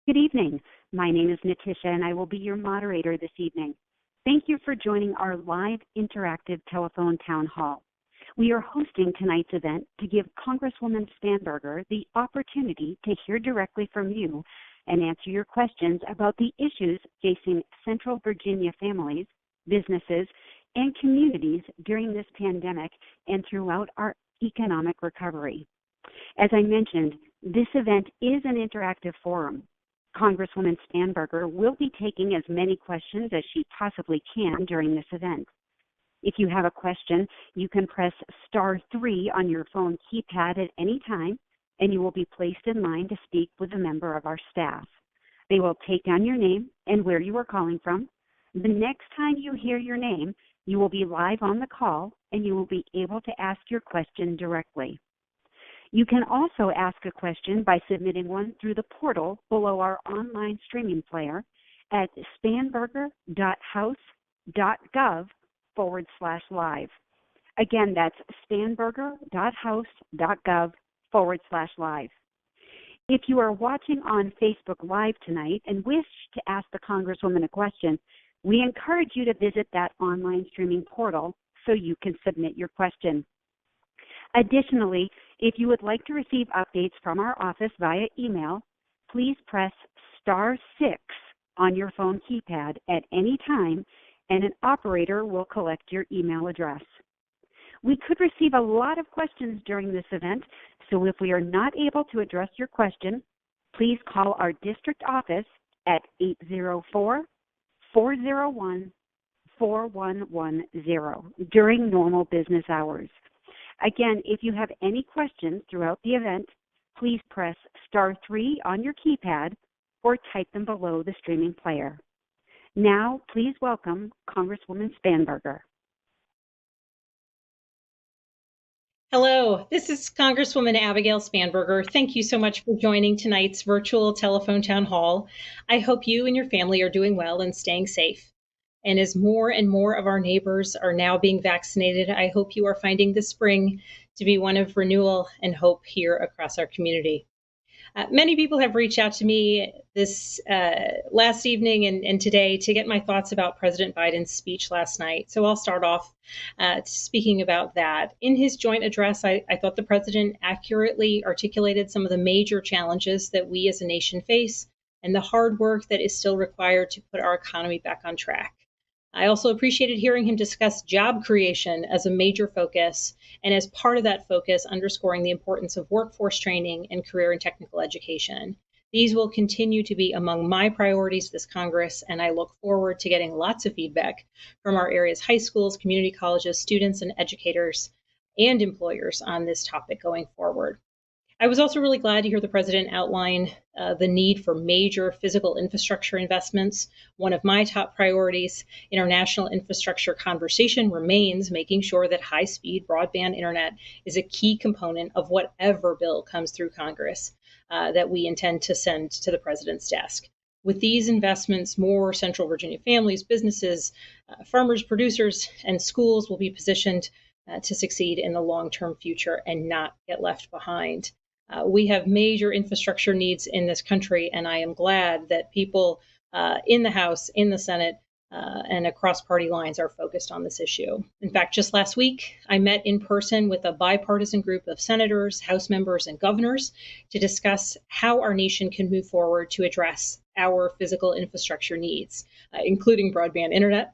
Good evening. My name is Natisha, and I will be your moderator this evening. Thank you for joining our live interactive telephone town hall. We are hosting tonight's event to give Congresswoman Spanberger the opportunity to hear directly from you and answer your questions about the issues facing Central Virginia families, businesses, and communities during this pandemic and throughout our economic recovery. As I mentioned, this event is an interactive forum. Congresswoman Spanberger will be taking as many questions as she possibly can during this event. If you have a question, you can press *3 on your phone keypad at any time, and you will be placed in line to speak with a member of our staff. They will take down your name and where you are calling from. The next time you hear your name, you will be live on the call, and you will be able to ask your question directly. You can also ask a question by submitting one through the portal below our online streaming player at spanberger.house.gov/live. Again, that's spanberger.house.gov/live. If you are watching on Facebook Live tonight and wish to ask the Congresswoman a question, we encourage you to visit that online streaming portal so you can submit your question. Additionally, if you would like to receive updates from our office via email, please press *6 on your phone keypad at any time, and an operator will collect your email address. We could receive a lot of questions during this event, so if we are not able to address your question, please call our district office at 804-401-4110 during normal business hours. Again, if you have any questions throughout the event, please press *3 on your keypad or type them below the streaming player. Now, please welcome Congresswoman Spanberger. Hello, this is Congresswoman Abigail Spanberger. Thank you so much for joining tonight's virtual telephone town hall. I hope you and your family are doing well and staying safe. And as more and more of our neighbors are now being vaccinated, I hope you are finding this spring to be one of renewal and hope here across our community. Many people have reached out to me this last evening and today to get my thoughts about President Biden's speech last night. So I'll start off speaking about that. In his joint address, I thought the president accurately articulated some of the major challenges that we as a nation face and the hard work that is still required to put our economy back on track. I also appreciated hearing him discuss job creation as a major focus, and as part of that focus, underscoring the importance of workforce training and career and technical education. These will continue to be among my priorities this Congress, and I look forward to getting lots of feedback from our area's high schools, community colleges, students, and educators and employers on this topic going forward. I was also really glad to hear the president outline the need for major physical infrastructure investments. One of my top priorities in our national infrastructure conversation remains making sure that high-speed broadband internet is a key component of whatever bill comes through Congress that we intend to send to the president's desk. With these investments, more Central Virginia families, businesses, farmers, producers, and schools will be positioned to succeed in the long-term future and not get left behind. We have major infrastructure needs in this country, and I am glad that people in the House, in the Senate, and across party lines are focused on this issue. In fact, just last week, I met in person with a bipartisan group of senators, House members, and governors to discuss how our nation can move forward to address our physical infrastructure needs, including broadband internet.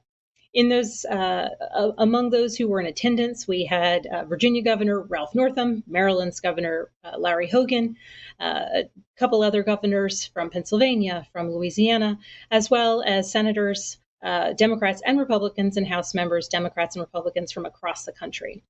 Among those who were in attendance, we had Virginia Governor Ralph Northam, Maryland's Governor Larry Hogan, a couple other governors from Pennsylvania, from Louisiana, as well as senators, Democrats and Republicans, and House members, Democrats and Republicans from across the country.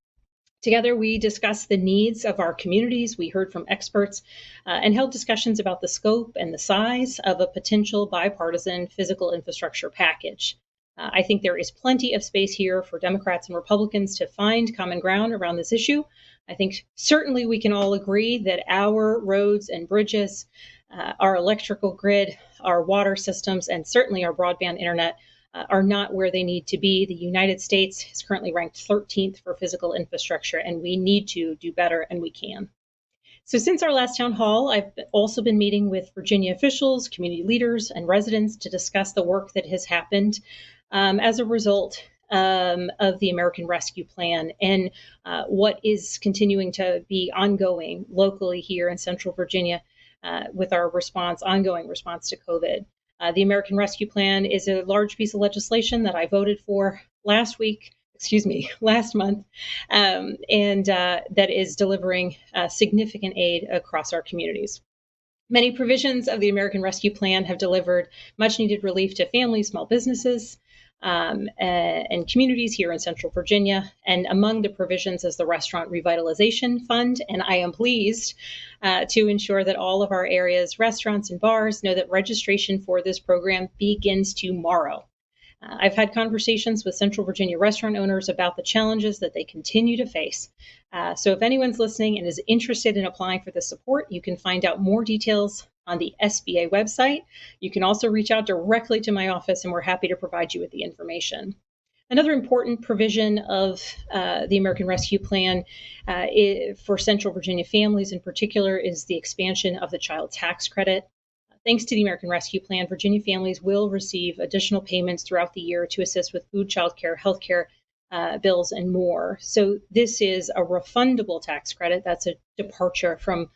Together, we discussed the needs of our communities. We heard from experts and held discussions about the scope and the size of a potential bipartisan physical infrastructure package. I think there is plenty of space here for Democrats and Republicans to find common ground around this issue. I think certainly we can all agree that our roads and bridges, our electrical grid, our water systems, and certainly our broadband internet are not where they need to be. The United States is currently ranked 13th for physical infrastructure, and we need to do better, and we can. So since our last town hall, I've also been meeting with Virginia officials, community leaders, and residents to discuss the work that has happened as a result of the American Rescue Plan and what is continuing to be ongoing locally here in Central Virginia with our ongoing response to COVID. The American Rescue Plan is a large piece of legislation that I voted for last month, and that is delivering significant aid across our communities. Many provisions of the American Rescue Plan have delivered much needed relief to families, small businesses, and communities here in Central Virginia. And among the provisions is the Restaurant Revitalization Fund. And I am pleased to ensure that all of our area's restaurants and bars know that registration for this program begins tomorrow. I've had conversations with Central Virginia restaurant owners about the challenges that they continue to face. So if anyone's listening and is interested in applying for the support, you can find out more details on the SBA website. You can also reach out directly to my office, and we're happy to provide you with the information. Another important provision of the American Rescue Plan for Central Virginia families in particular is the expansion of the child tax credit. Thanks to the American Rescue Plan, Virginia families will receive additional payments throughout the year to assist with food, childcare, healthcare bills, and more. So this is a refundable tax credit. That's a departure from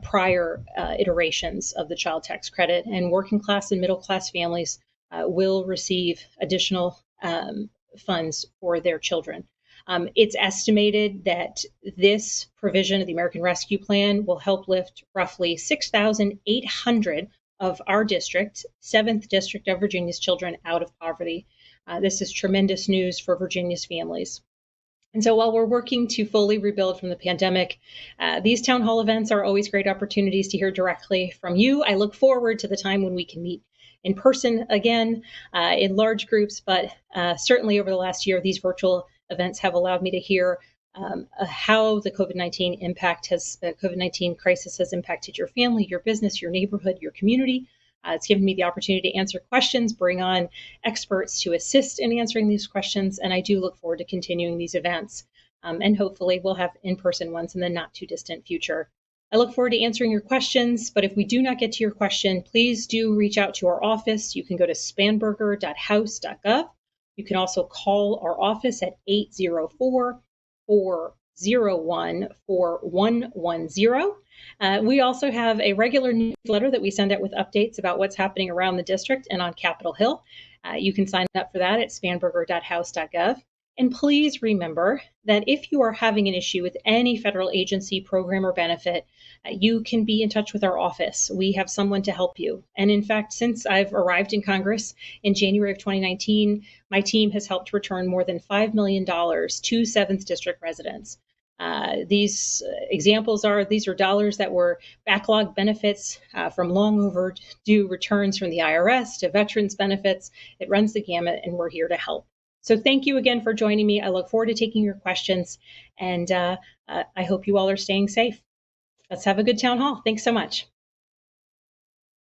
prior iterations of the child tax credit. And working class and middle class families will receive additional funds for their children. It's estimated that this provision of the American Rescue Plan will help lift roughly 6,800 of our district, 7th District of Virginia's children, out of poverty. This is tremendous news for Virginia's families. And so while we're working to fully rebuild from the pandemic, these town hall events are always great opportunities to hear directly from you. I look forward to the time when we can meet in person again in large groups, but certainly over the last year, these virtual events have allowed me to hear how the COVID-19 crisis has impacted your family, your business, your neighborhood, your community. It's given me the opportunity to answer questions, bring on experts to assist in answering these questions, and I do look forward to continuing these events. And hopefully we'll have in-person ones in the not too distant future. I look forward to answering your questions, but if we do not get to your question, please do reach out to our office. You can go to spanberger.house.gov. You can also call our office at 804-401-4110. We also have a regular newsletter that we send out with updates about what's happening around the district and on Capitol Hill. You can sign up for that at spanberger.house.gov. And please remember that if you are having an issue with any federal agency, program, or benefit, you can be in touch with our office. We have someone to help you. And in fact, since I've arrived in Congress in January of 2019, my team has helped return more than $5 million to 7th District residents. These are dollars that were backlog benefits from long overdue returns from the IRS to veterans benefits. It runs the gamut, and we're here to help. So thank you again for joining me. I look forward to taking your questions, and I hope you all are staying safe. Let's have a good town hall. Thanks so much.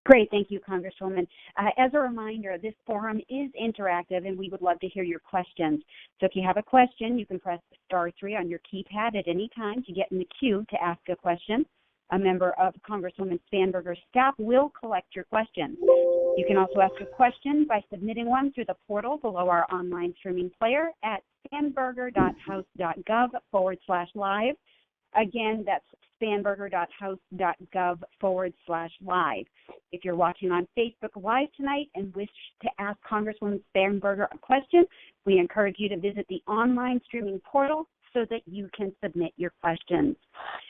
Great. Thank you, Congresswoman. As a reminder, this forum is interactive, and we would love to hear your questions. So if you have a question, you can press *3 on your keypad at any time to get in the queue to ask a question. A member of Congresswoman Spanberger's staff will collect your questions. You can also ask a question by submitting one through the portal below our online streaming player at spanberger.house.gov/live. Again, that's spanberger.house.gov/live. If you're watching on Facebook Live tonight and wish to ask Congresswoman Spanberger a question, we encourage you to visit the online streaming portal so that you can submit your questions.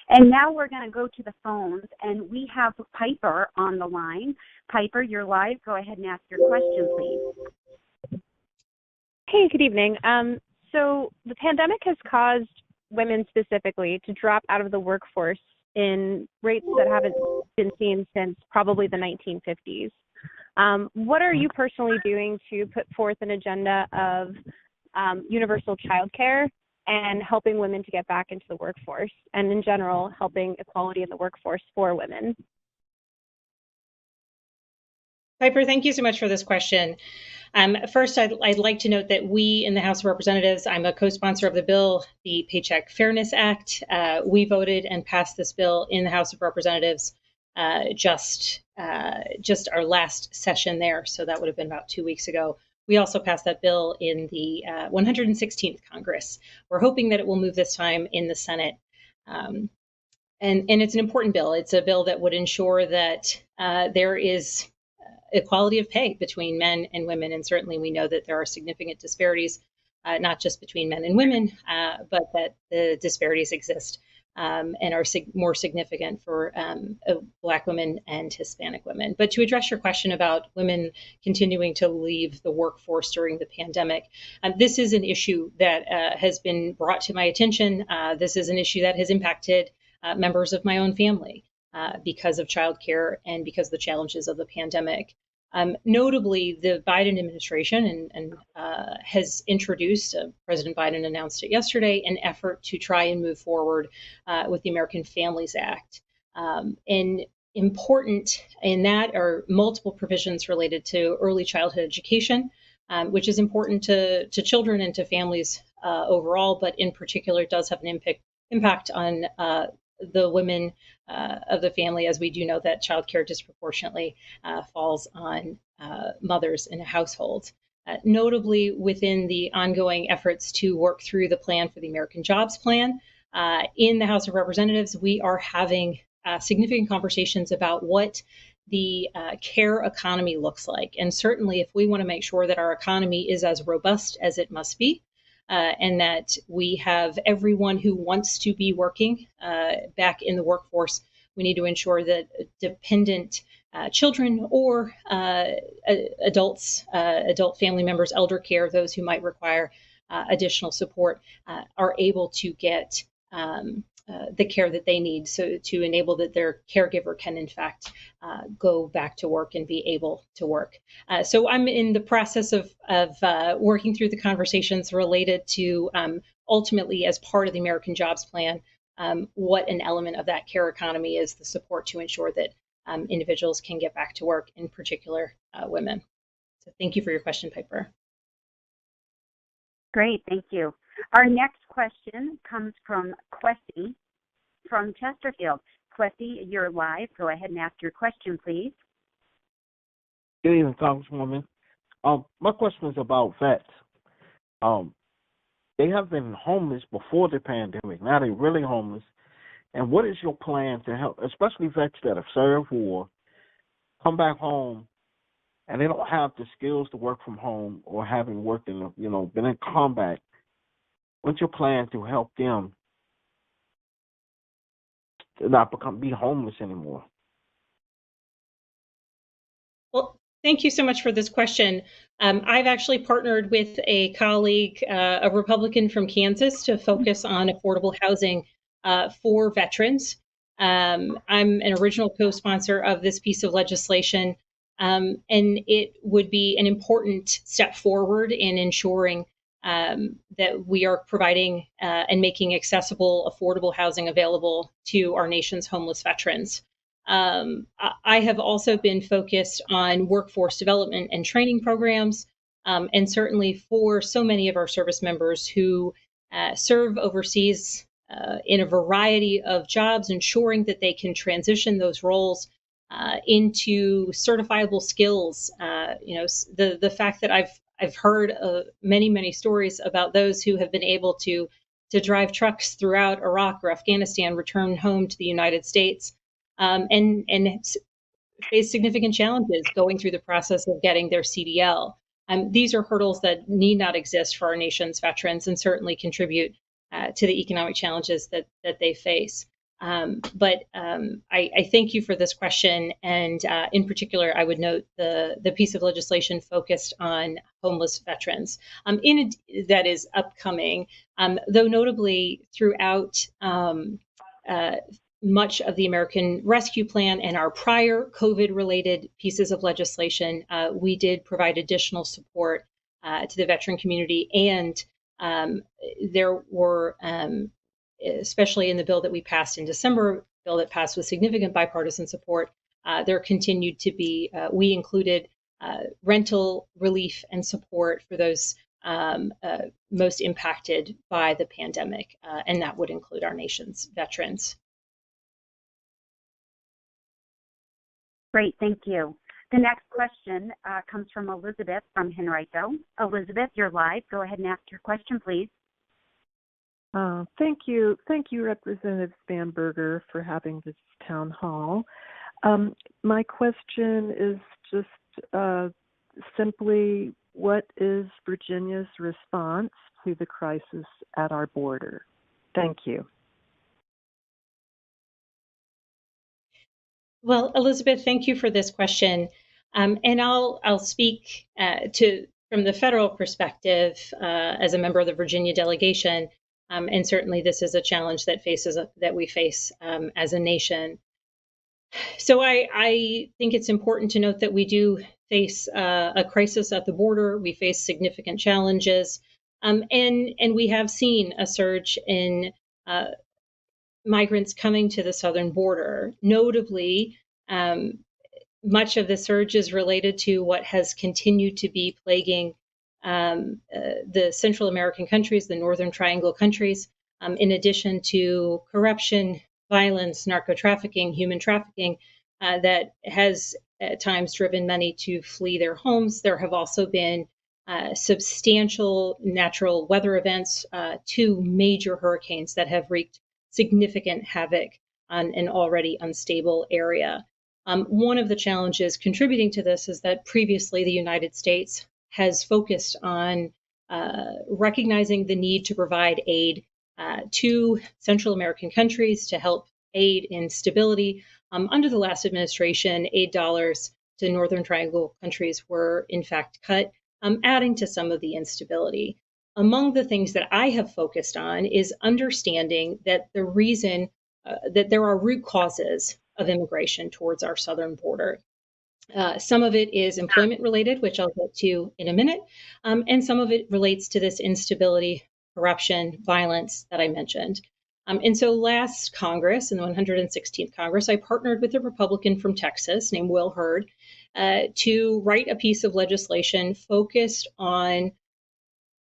And now we're going to go to the phones, and we have Piper on the line. Piper, you're live. Go ahead and ask your question, please. Hey, good evening. So the pandemic has caused women specifically to drop out of the workforce in rates that haven't been seen since probably the 1950s. What are you personally doing to put forth an agenda of universal childcare and helping women to get back into the workforce, and in general, helping equality in the workforce for women? Piper, thank you so much for this question. First, I'd like to note that we in the House of Representatives, I'm a co-sponsor of the bill, the Paycheck Fairness Act. We voted and passed this bill in the House of Representatives just our last session there. So that would have been about 2 weeks ago. We also passed that bill in the 116th Congress. We're hoping that it will move this time in the Senate. And it's an important bill. It's a bill that would ensure that there is equality of pay between men and women. And certainly we know that there are significant disparities, not just between men and women, but that the disparities exist and are more significant for Black women and Hispanic women. But to address your question about women continuing to leave the workforce during the pandemic, this is an issue that has been brought to my attention. This is an issue that has impacted members of my own family because of childcare and because of the challenges of the pandemic. Notably, the Biden administration has introduced, President Biden announced it yesterday, an effort to try and move forward with the American Families Act. And important in that are multiple provisions related to early childhood education, which is important to children and to families overall, but in particular does have an impact on the women of the family, as we do know that childcare disproportionately falls on mothers in a household. Notably, within the ongoing efforts to work through the plan for the American Jobs Plan, in the House of Representatives, we are having significant conversations about what the care economy looks like. And certainly, if we want to make sure that our economy is as robust as it must be, and that we have everyone who wants to be working back in the workforce, we need to ensure that dependent children or adults, adult family members, elder care, those who might require additional support, are able to get the care that they need, so to enable that their caregiver can in fact go back to work and be able to work. So I'm in the process of working through the conversations related to ultimately, as part of the American Jobs Plan, what an element of that care economy is, the support to ensure that individuals can get back to work, in particular women. So thank you for your question, Piper. Great, thank you. Our next question comes from Kwesi from Chesterfield. Kwesi, you're live. Go ahead and ask your question, please. Good evening, Congresswoman. My question is about vets. They have been homeless before the pandemic. Now they're really homeless. And what is your plan to help, especially vets that have served war, come back home, and they don't have the skills to work from home or having worked in, been in combat? What's your plan to help them to not be homeless anymore? Well, thank you so much for this question. I've actually partnered with a colleague, a Republican from Kansas, to focus on affordable housing for veterans. I'm an original co-sponsor of this piece of legislation, and it would be an important step forward in ensuring that we are providing and making accessible, affordable housing available to our nation's homeless veterans. I have also been focused on workforce development and training programs, and certainly for so many of our service members who serve overseas in a variety of jobs, ensuring that they can transition those roles into certifiable skills. The fact that I've heard many stories about those who have been able to drive trucks throughout Iraq or Afghanistan, return home to the United States, and face significant challenges going through the process of getting their CDL. These are hurdles that need not exist for our nation's veterans, and certainly contribute to the economic challenges that they face. But I thank you for this question, and in particular, I would note the piece of legislation focused on homeless veterans that is upcoming, though notably throughout much of the American Rescue Plan and our prior COVID-related pieces of legislation, we did provide additional support to the veteran community, and there were especially in the bill that we passed in December, bill that passed with significant bipartisan support, there continued to be, we included rental relief and support for those most impacted by the pandemic, and that would include our nation's veterans. Great, thank you. The next question comes from Elizabeth from Henrico. Elizabeth, you're live. Go ahead and ask your question, please. Thank you, Representative Spanberger, for having this town hall. My question is just simply, what is Virginia's response to the crisis at our border? Thank you. Well, Elizabeth, thank you for this question. And I'll speak from the federal perspective as a member of the Virginia delegation. And certainly this is a challenge that we face as a nation. So I think it's important to note that we do face a crisis at the border. We face significant challenges, and we have seen a surge in migrants coming to the southern border. Notably, much of the surge is related to what has continued to be plaguing the Central American countries, the Northern Triangle countries, in addition to corruption, violence, narco trafficking, human trafficking, that has at times driven many to flee their homes. There have also been substantial natural weather events, 2 major hurricanes that have wreaked significant havoc on an already unstable area. One of the challenges contributing to this is that previously the United States has focused on recognizing the need to provide aid to Central American countries to help aid in stability. Under the last administration, aid dollars to Northern Triangle countries were in fact cut, adding to some of the instability. Among the things that I have focused on is understanding that the reason that there are root causes of immigration towards our southern border. Some of it is employment related, which I'll get to in a minute, and some of it relates to this instability, corruption, violence that I mentioned. And so last Congress, in the 116th Congress, I partnered with a Republican from Texas named Will Hurd to write a piece of legislation focused on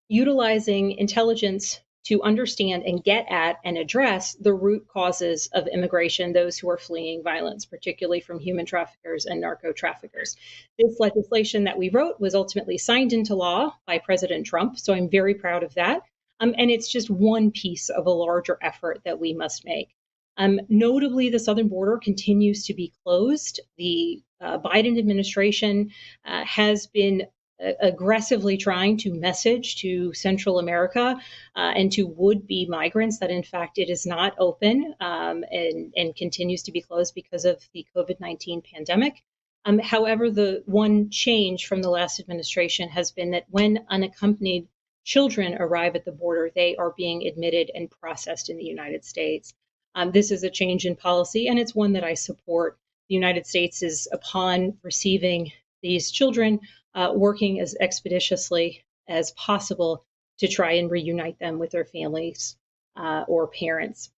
utilizing intelligence to understand and get at and address the root causes of immigration, those who are fleeing violence, particularly from human traffickers and narco traffickers. This legislation that we wrote was ultimately signed into law by President Trump, so I'm very proud of that. And it's just one piece of a larger effort that we must make. Notably, the southern border continues to be closed. The Biden administration has been aggressively trying to message to Central America and to would-be migrants that, in fact, it is not open and continues to be closed because of the COVID-19 pandemic. However, the one change from the last administration has been that when unaccompanied children arrive at the border, they are being admitted and processed in the United States. This is a change in policy, and it's one that I support. The United States is, upon receiving these children, working as expeditiously as possible to try and reunite them with their families or parents.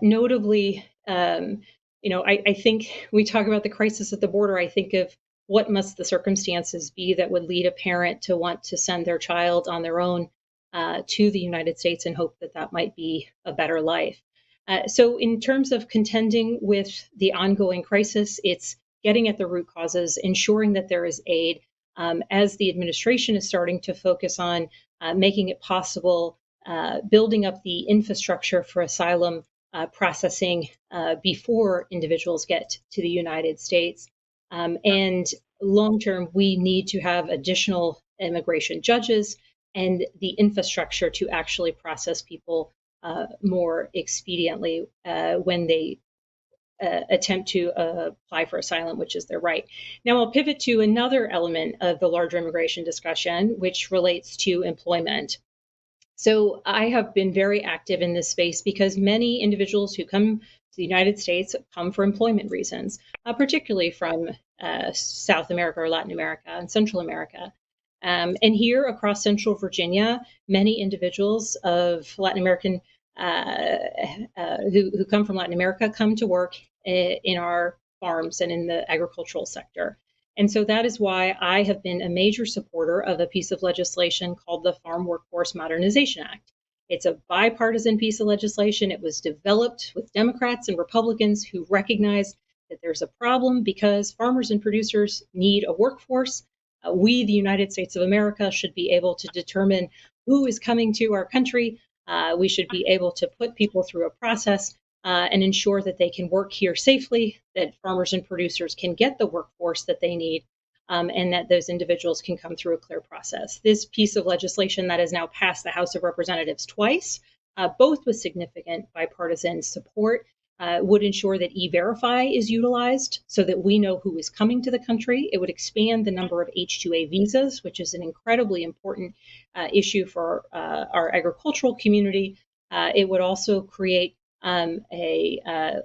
Notably, I think we talk about the crisis at the border. I think of what must the circumstances be that would lead a parent to want to send their child on their own to the United States and hope that that might be a better life. So in terms of contending with the ongoing crisis, it's getting at the root causes, ensuring that there is aid, as the administration is starting to focus on making it possible, building up the infrastructure for asylum processing before individuals get to the United States. And long-term, we need to have additional immigration judges and the infrastructure to actually process people more expediently when they attempt to apply for asylum, which is their right. Now I'll pivot to another element of the larger immigration discussion, which relates to employment. So I have been very active in this space because many individuals who come to the United States come for employment reasons, particularly from South America or Latin America and Central America. And here across Central Virginia, many individuals of Latin American who come from Latin America come to work in our farms and in the agricultural sector. And so that is why I have been a major supporter of a piece of legislation called the Farm Workforce Modernization Act. It's a bipartisan piece of legislation. It was developed with Democrats and Republicans who recognize that there's a problem because farmers and producers need a workforce. We, the United States of America, should be able to determine who is coming to our country. We should be able to put people through a process and ensure that they can work here safely, that farmers and producers can get the workforce that they need, and that those individuals can come through a clear process. This piece of legislation that has now passed the House of Representatives twice, both with significant bipartisan support, would ensure that E-Verify is utilized so that we know who is coming to the country. It would expand the number of H-2A visas, which is an incredibly important issue for our agricultural community. It would also create a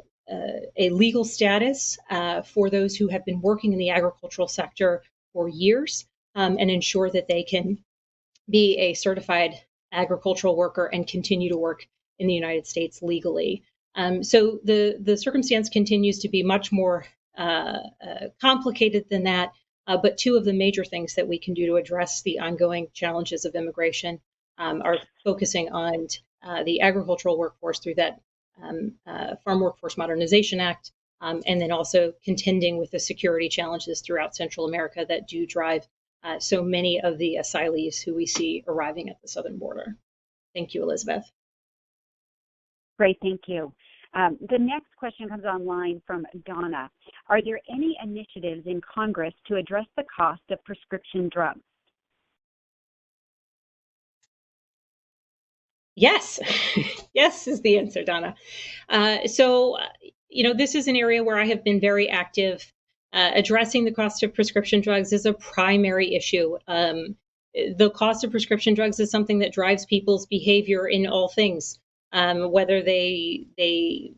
legal status for those who have been working in the agricultural sector for years, and ensure that they can be a certified agricultural worker and continue to work in the United States legally. So the circumstance continues to be much more complicated than that, but two of the major things that we can do to address the ongoing challenges of immigration are focusing on the agricultural workforce through that Farm Workforce Modernization Act, and then also contending with the security challenges throughout Central America that do drive so many of the asylees who we see arriving at the southern border. Thank you, Elizabeth. Great, thank you. The next question comes online from Donna. Are there any initiatives in Congress to address the cost of prescription drugs? Yes, yes is the answer, Donna. This is an area where I have been very active. Addressing the cost of prescription drugs is a primary issue. The cost of prescription drugs is something that drives people's behavior in all things, whether they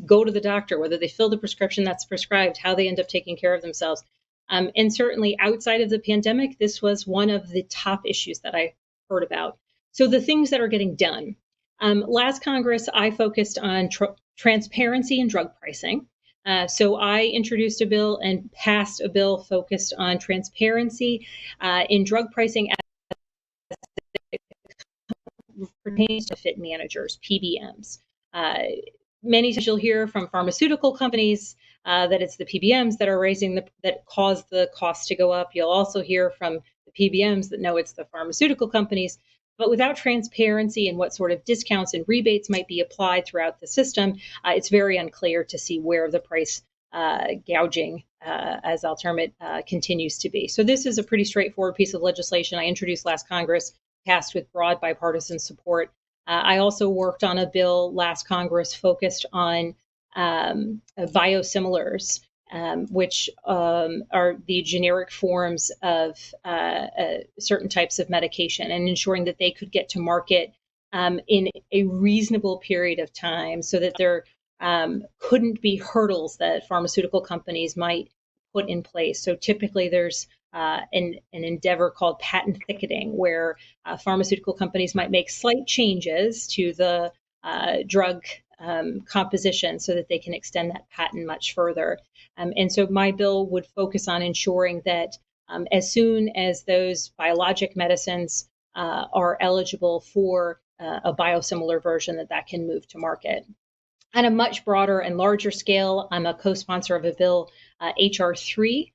go to the doctor, whether they fill the prescription that's prescribed, how they end up taking care of themselves. And certainly outside of the pandemic, this was one of the top issues that I heard about. So the things that are getting done. Last Congress, I focused on transparency in drug pricing. So I introduced a bill and passed a bill focused on transparency in drug pricing as it pertains to fit managers, PBMs. Many times you'll hear from pharmaceutical companies that it's the PBMs that are that cause the cost to go up. You'll also hear from the PBMs that no, it's the pharmaceutical companies. But without transparency in what sort of discounts and rebates might be applied throughout the system, it's very unclear to see where the price gouging, as I'll term it, continues to be. So this is a pretty straightforward piece of legislation I introduced last Congress, passed with broad bipartisan support. I also worked on a bill last Congress focused on biosimilars, which are the generic forms of certain types of medication, and ensuring that they could get to market in a reasonable period of time so that there couldn't be hurdles that pharmaceutical companies might put in place. So typically there's an endeavor called patent thicketing, where pharmaceutical companies might make slight changes to the drug composition so that they can extend that patent much further. And so my bill would focus on ensuring that as soon as those biologic medicines are eligible for a biosimilar version, that can move to market. On a much broader and larger scale, I'm a co-sponsor of a bill, HR 3,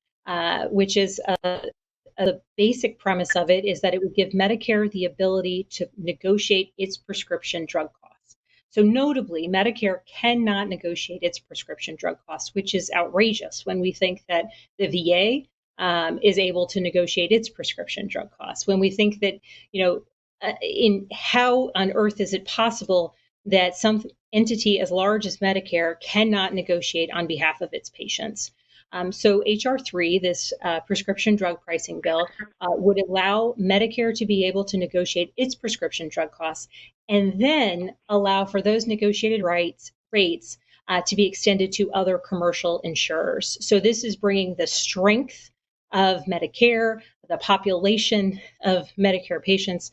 which is the basic premise of it is that it would give Medicare the ability to negotiate its prescription drug costs. So notably, Medicare cannot negotiate its prescription drug costs, which is outrageous when we think that the VA is able to negotiate its prescription drug costs. When we think that, in how on earth is it possible that some entity as large as Medicare cannot negotiate on behalf of its patients? So HR 3, this prescription drug pricing bill, would allow Medicare to be able to negotiate its prescription drug costs and then allow for those negotiated rates to be extended to other commercial insurers. So this is bringing the strength of Medicare, the population of Medicare patients,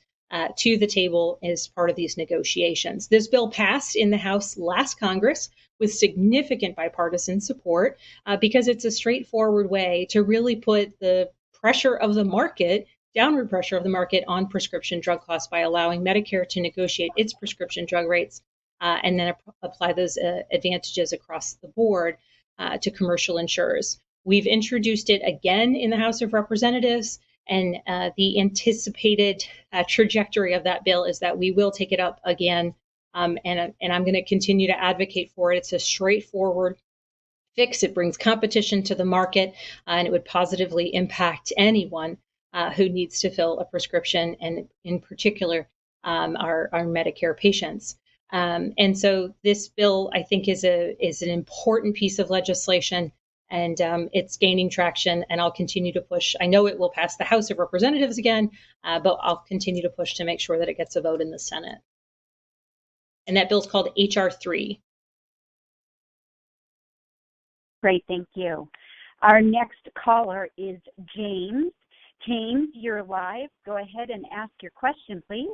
to the table as part of these negotiations. This bill passed in the House last Congress with significant bipartisan support because it's a straightforward way to really put the pressure of the market, downward pressure of the market on prescription drug costs by allowing Medicare to negotiate its prescription drug rates and then apply those advantages across the board to commercial insurers. We've introduced it again in the House of Representatives, and the anticipated trajectory of that bill is that we will take it up again, and I'm going to continue to advocate for it. It's a straightforward fix. It brings competition to the market, and it would positively impact anyone who needs to fill a prescription, and in particular, our Medicare patients. And so this bill, I think, is an important piece of legislation, and it's gaining traction, and I'll continue to push. I know it will pass the House of Representatives again, but I'll continue to push to make sure that it gets a vote in the Senate. And that bill's called H.R. 3. Great, thank you. Our next caller is James. James, you're live. Go ahead and ask your question, please.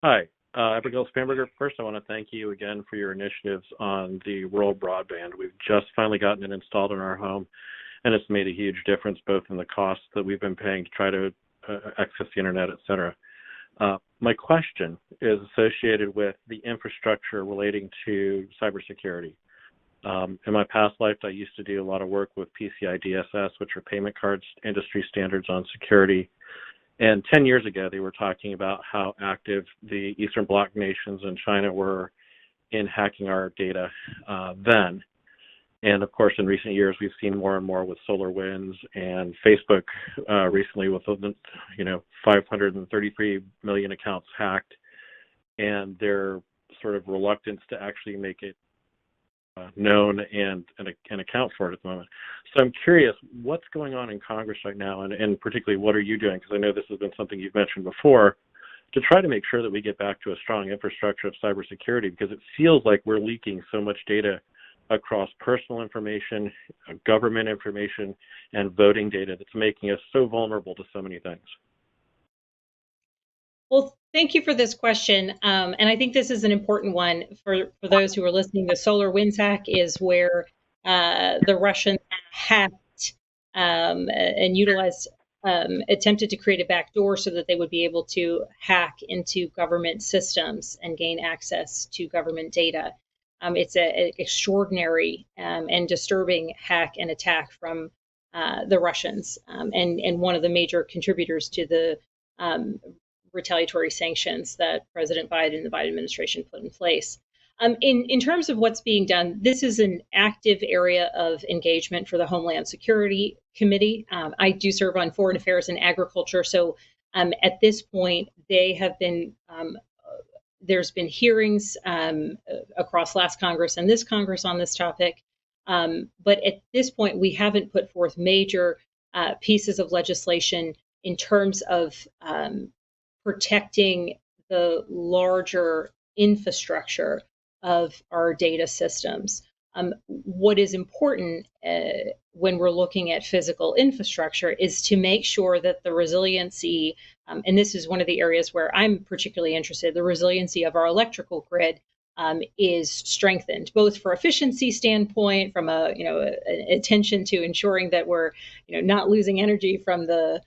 Hi, Abigail Spanberger. First, I want to thank you again for your initiatives on the rural broadband. We've just finally gotten it installed in our home, and it's made a huge difference both in the costs that we've been paying to try to access the internet, et cetera. My question is associated with the infrastructure relating to cybersecurity. In my past life, I used to do a lot of work with PCI DSS, which are payment cards industry standards on security. And 10 years ago, they were talking about how active the Eastern Bloc nations and China were in hacking our data then. And of course, in recent years, we've seen more and more with SolarWinds and Facebook recently with 533 million accounts hacked, and their sort of reluctance to actually make it known and account for it at the moment. So I'm curious, what's going on in Congress right now, and particularly what are you doing? Because I know this has been something you've mentioned before, to try to make sure that we get back to a strong infrastructure of cybersecurity, because it feels like we're leaking so much data across personal information, government information, and voting data that's making us so vulnerable to so many things. Well, thank you for this question. And I think this is an important one for those who are listening. The SolarWinds hack is where the Russians hacked and utilized, attempted to create a backdoor so that they would be able to hack into government systems and gain access to government data. It's an extraordinary and disturbing hack and attack from the Russians, and one of the major contributors to the retaliatory sanctions that President Biden and the Biden administration put in place. In terms of what's being done, this is an active area of engagement for the Homeland Security Committee. I do serve on Foreign Affairs and Agriculture, so at this point, they have been there's been hearings across last Congress and this Congress on this topic. But at this point, we haven't put forth major pieces of legislation in terms of protecting the larger infrastructure of our data systems. What is important when we're looking at physical infrastructure is to make sure that the resiliency, and this is one of the areas where I'm particularly interested, the resiliency of our electrical grid is strengthened, both for efficiency standpoint, from an attention to ensuring that we're not losing energy from the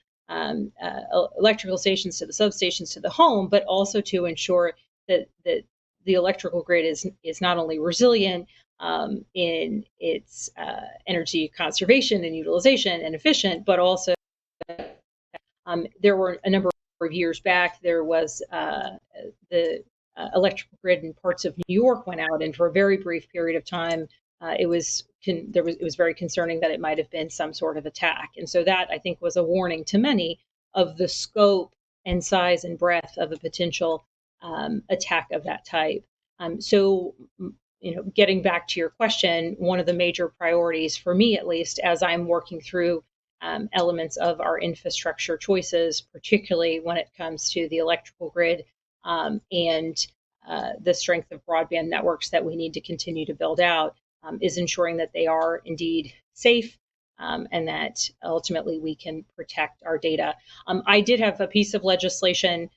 electrical stations to the substations to the home, but also to ensure that the electrical grid is not only resilient in its energy conservation and utilization and efficient, but also there were a number of years back, there was the electrical grid in parts of New York went out, and for a very brief period of time, it was very concerning that it might have been some sort of attack. And so that, I think, was a warning to many of the scope and size and breadth of a potential attack of that type. So getting back to your question, one of the major priorities for me, at least, as I'm working through elements of our infrastructure choices, particularly when it comes to the electrical grid and the strength of broadband networks that we need to continue to build out, is ensuring that they are indeed safe and that ultimately we can protect our data. I did have a piece of legislation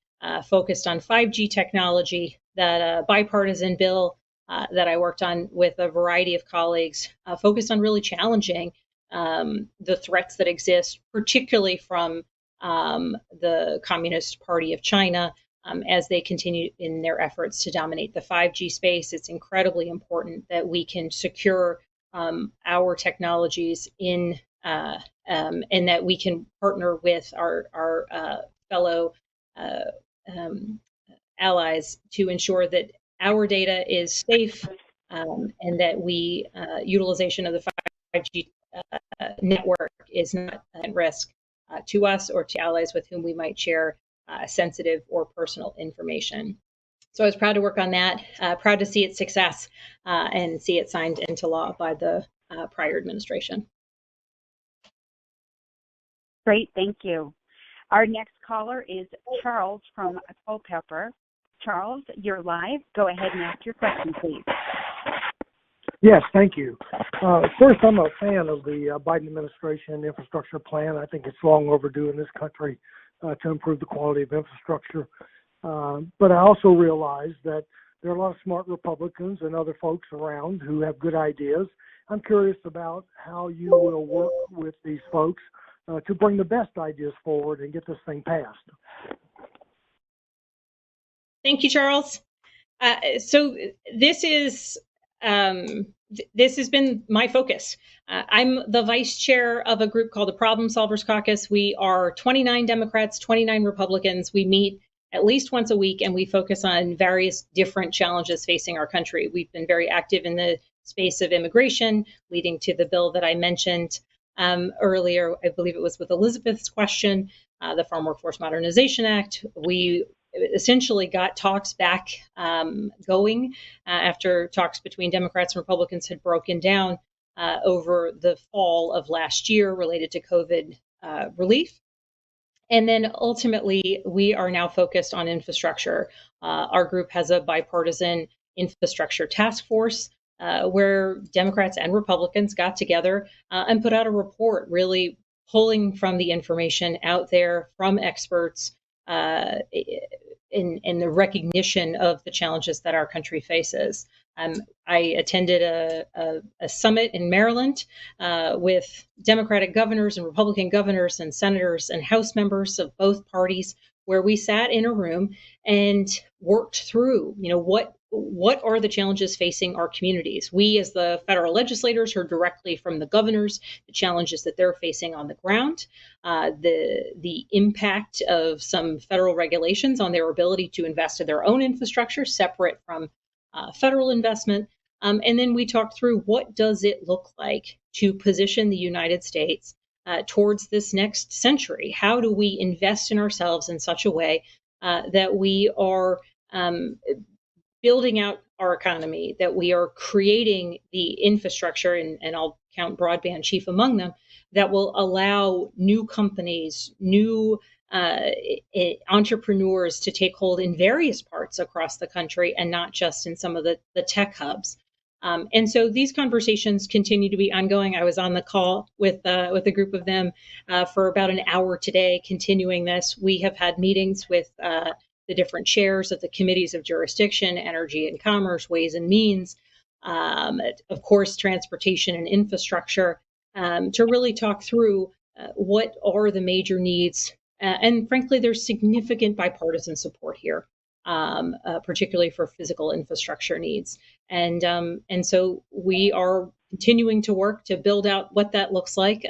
focused on 5G technology, that bipartisan bill that I worked on with a variety of colleagues, focused on really challenging the threats that exist, particularly from the Communist Party of China, as they continue in their efforts to dominate the 5G space. It's incredibly important that we can secure our technologies and that we can partner with our fellow uh, um, allies to ensure that our data is safe, and that utilization of the 5G network is not at risk to us or to allies with whom we might share sensitive or personal information. So I was proud to work on that, proud to see its success, and see it signed into law by the prior administration. Great, thank you. Our next caller is Charles from Culpeper. Charles, you're live. Go ahead and ask your question, please. Yes, thank you. First, I'm a fan of the Biden administration infrastructure plan. I think it's long overdue in this country to improve the quality of infrastructure. But I also realize that there are a lot of smart Republicans and other folks around who have good ideas. I'm curious about how you will work with these folks to bring the best ideas forward and get this thing passed. Thank you, Charles. So this has been my focus. I'm the vice chair of a group called the Problem Solvers Caucus. We are 29 Democrats, 29 Republicans. We meet at least once a week, and we focus on various different challenges facing our country. We've been very active in the space of immigration, leading to the bill that I mentioned earlier. I believe it was with Elizabeth's question, the Farm Workforce Modernization Act. We essentially got talks back going after talks between Democrats and Republicans had broken down over the fall of last year related to COVID relief. And then ultimately, we are now focused on infrastructure. Our group has a bipartisan infrastructure task force where Democrats and Republicans got together and put out a report really pulling from the information out there from experts in the recognition of the challenges that our country faces. I attended a summit in Maryland with Democratic governors and Republican governors and senators and House members of both parties, where we sat in a room and worked through, what are the challenges facing our communities? We, as the federal legislators, heard directly from the governors the challenges that they're facing on the ground, the impact of some federal regulations on their ability to invest in their own infrastructure, separate from federal investment. And then we talked through what does it look like to position the United States towards this next century? How do we invest in ourselves in such a way that we are building out our economy, that we are creating the infrastructure, and I'll count broadband chief among them, that will allow new companies, new entrepreneurs to take hold in various parts across the country and not just in some of the tech hubs. And so these conversations continue to be ongoing. I was on the call with a group of them for about an hour today, continuing this. We have had meetings with the different chairs of the committees of jurisdiction, energy and commerce, ways and means, of course, transportation and infrastructure, to really talk through what are the major needs. And frankly, there's significant bipartisan support here, particularly for physical infrastructure needs. And so we are continuing to work to build out what that looks like,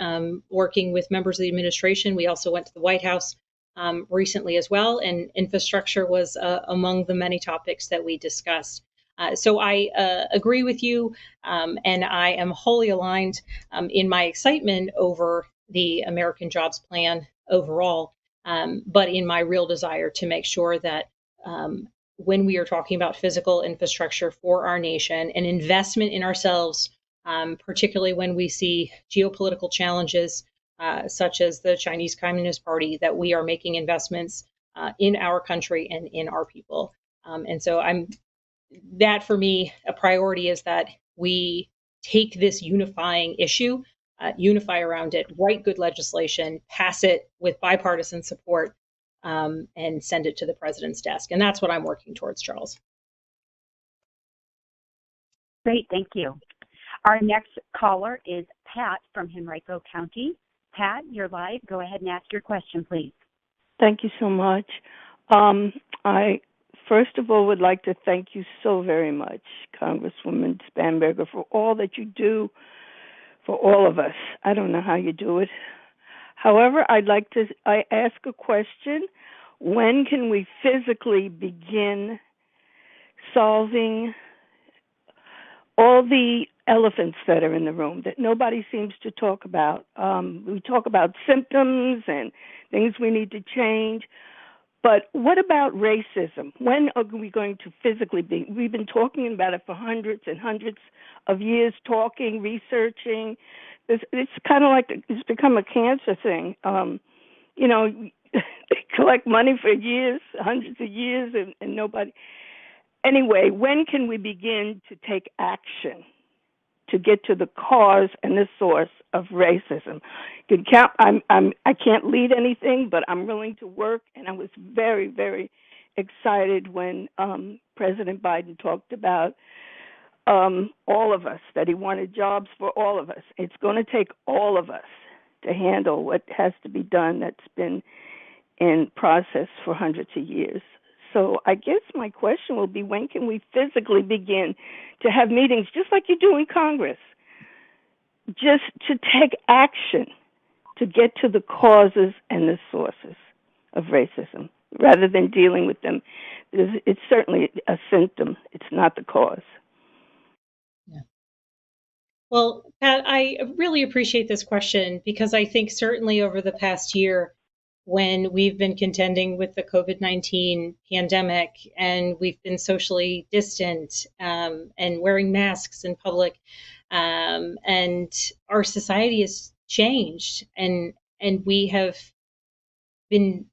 working with members of the administration. We also went to the White House recently as well, and infrastructure was among the many topics that we discussed. So I agree with you, and I am wholly aligned in my excitement over the American Jobs Plan overall, but in my real desire to make sure that when we are talking about physical infrastructure for our nation and investment in ourselves, particularly when we see geopolitical challenges such as the Chinese Communist Party, that we are making investments in our country and in our people. And so that for me, a priority is that we take this unifying issue, unify around it, write good legislation, pass it with bipartisan support, and send it to the president's desk. And that's what I'm working towards, Charles. Great, thank you. Our next caller is Pat from Henrico County. Pat, you're live. Go ahead and ask your question, please. Thank you so much. I first of all would like to thank you so very much, Congresswoman Spanberger, for all that you do for all of us. I don't know how you do it. However, I ask a question. When can we physically begin solving all the elephants that are in the room that nobody seems to talk about? We talk about symptoms and things we need to change, but what about racism? When are we going to physically be? We've been talking about it for hundreds and hundreds of years, talking, researching. It's kind of like it's become a cancer thing. They collect money for years, hundreds of years, and nobody. Anyway, when can we begin to take action to get to the cause and the source of racism? I can't lead anything, but I'm willing to work, and I was very, very excited when President Biden talked about all of us, that he wanted jobs for all of us. It's going to take all of us to handle what has to be done that's been in process for hundreds of years. So I guess my question will be, when can we physically begin to have meetings just like you do in Congress, just to take action to get to the causes and the sources of racism, rather than dealing with them? It's certainly a symptom. It's not the cause. Yeah. Well, Pat, I really appreciate this question because I think certainly over the past year, when we've been contending with the COVID-19 pandemic and we've been socially distant and wearing masks in public, and our society has changed, and we have been,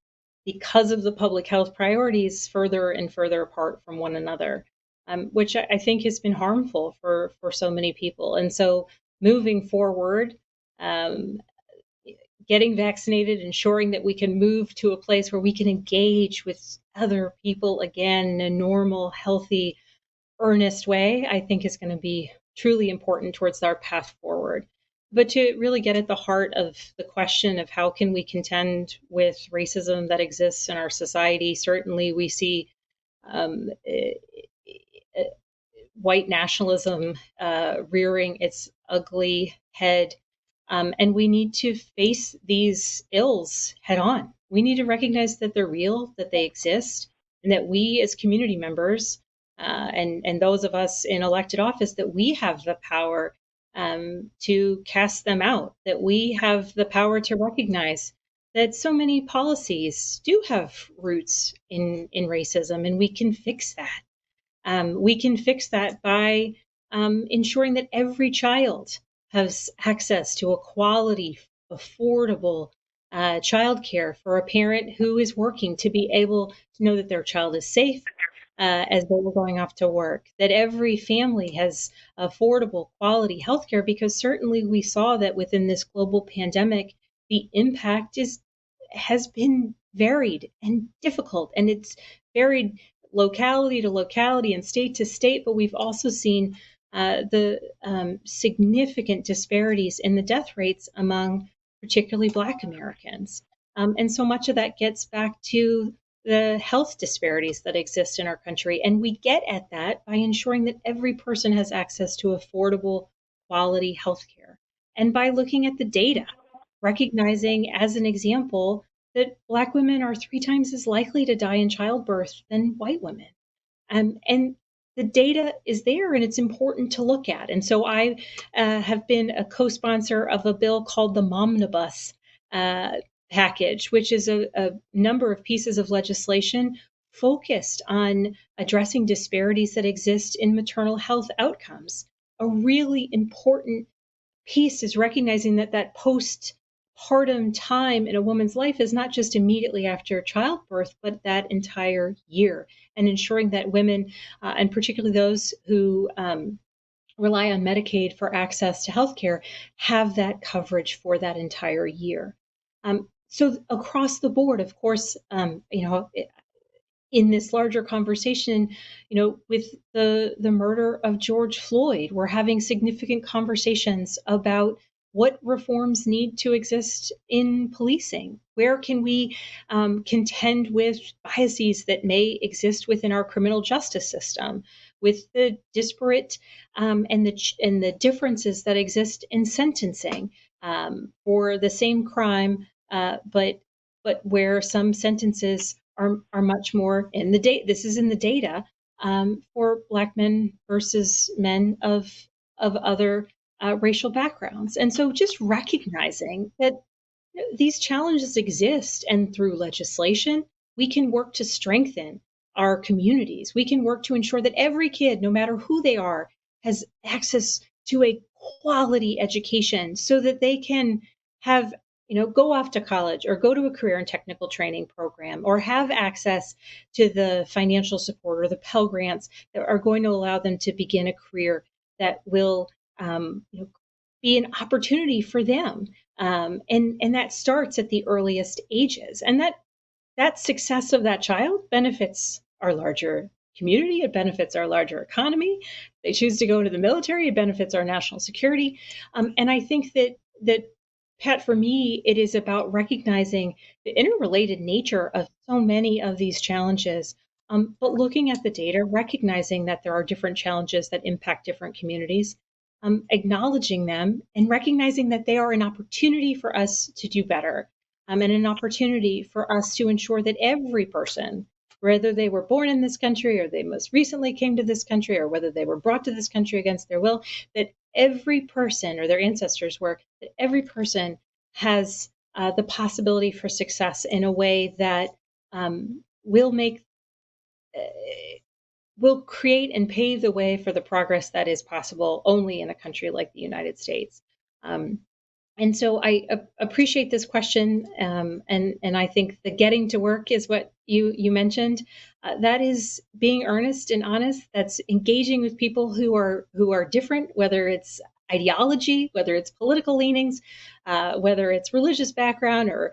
because of the public health priorities, further and further apart from one another, which I think has been harmful for so many people. And so moving forward, getting vaccinated, ensuring that we can move to a place where we can engage with other people again in a normal, healthy, earnest way, I think is going to be truly important towards our path forward. But to really get at the heart of the question of how can we contend with racism that exists in our society, certainly we see white nationalism rearing its ugly head. And we need to face these ills head on. We need to recognize that they're real, that they exist, and that we as community members and those of us in elected office, that we have the power to cast them out, that we have the power to recognize that so many policies do have roots in racism, and we can fix that. We can fix that by ensuring that every child has access to a quality, affordable childcare for a parent who is working, to be able to know that their child is safe as they were going off to work, that every family has affordable, quality healthcare, because certainly we saw that within this global pandemic, the impact has been varied and difficult, and it's varied locality to locality and state to state, but we've also seen the significant disparities in the death rates among particularly Black Americans. And so much of that gets back to the health disparities that exist in our country. And we get at that by ensuring that every person has access to affordable, quality health care. And by looking at the data, recognizing as an example that Black women are 3 times as likely to die in childbirth than white women. And the data is there, and it's important to look at. And so I have been a co-sponsor of a bill called the Momnibus package, which is a number of pieces of legislation focused on addressing disparities that exist in maternal health outcomes. A really important piece is recognizing that postpartum time in a woman's life is not just immediately after childbirth, but that entire year, and ensuring that women, and particularly those who rely on Medicaid for access to healthcare, have that coverage for that entire year. So across the board, of course, in this larger conversation, with the murder of George Floyd, we're having significant conversations about what reforms need to exist in policing. Where can we contend with biases that may exist within our criminal justice system, with the disparate and the differences that exist in sentencing for the same crime, but where some sentences are much more in the data. This is in the data for Black men versus men of other racial backgrounds. And so just recognizing that these challenges exist, and through legislation, we can work to strengthen our communities. We can work to ensure that every kid, no matter who they are, has access to a quality education so that they can have, go off to college or go to a career and technical training program, or have access to the financial support or the Pell Grants that are going to allow them to begin a career that will be an opportunity for them. And that starts at the earliest ages. And that success of that child benefits our larger community. It benefits our larger economy. They choose to go into the military. It benefits our national security. And I think that Pat, for me, it is about recognizing the interrelated nature of so many of these challenges, but looking at the data, recognizing that there are different challenges that impact different communities, acknowledging them and recognizing that they are an opportunity for us to do better, and an opportunity for us to ensure that every person, whether they were born in this country or they most recently came to this country or whether they were brought to this country against their will, that every person, or their ancestors were, that every person has the possibility for success in a way that will make will create and pave the way for the progress that is possible only in a country like the United States. And so I appreciate this question, and I think the getting to work is what you mentioned. That is being earnest and honest. That's engaging with people who are different, whether it's ideology, whether it's political leanings, whether it's religious background or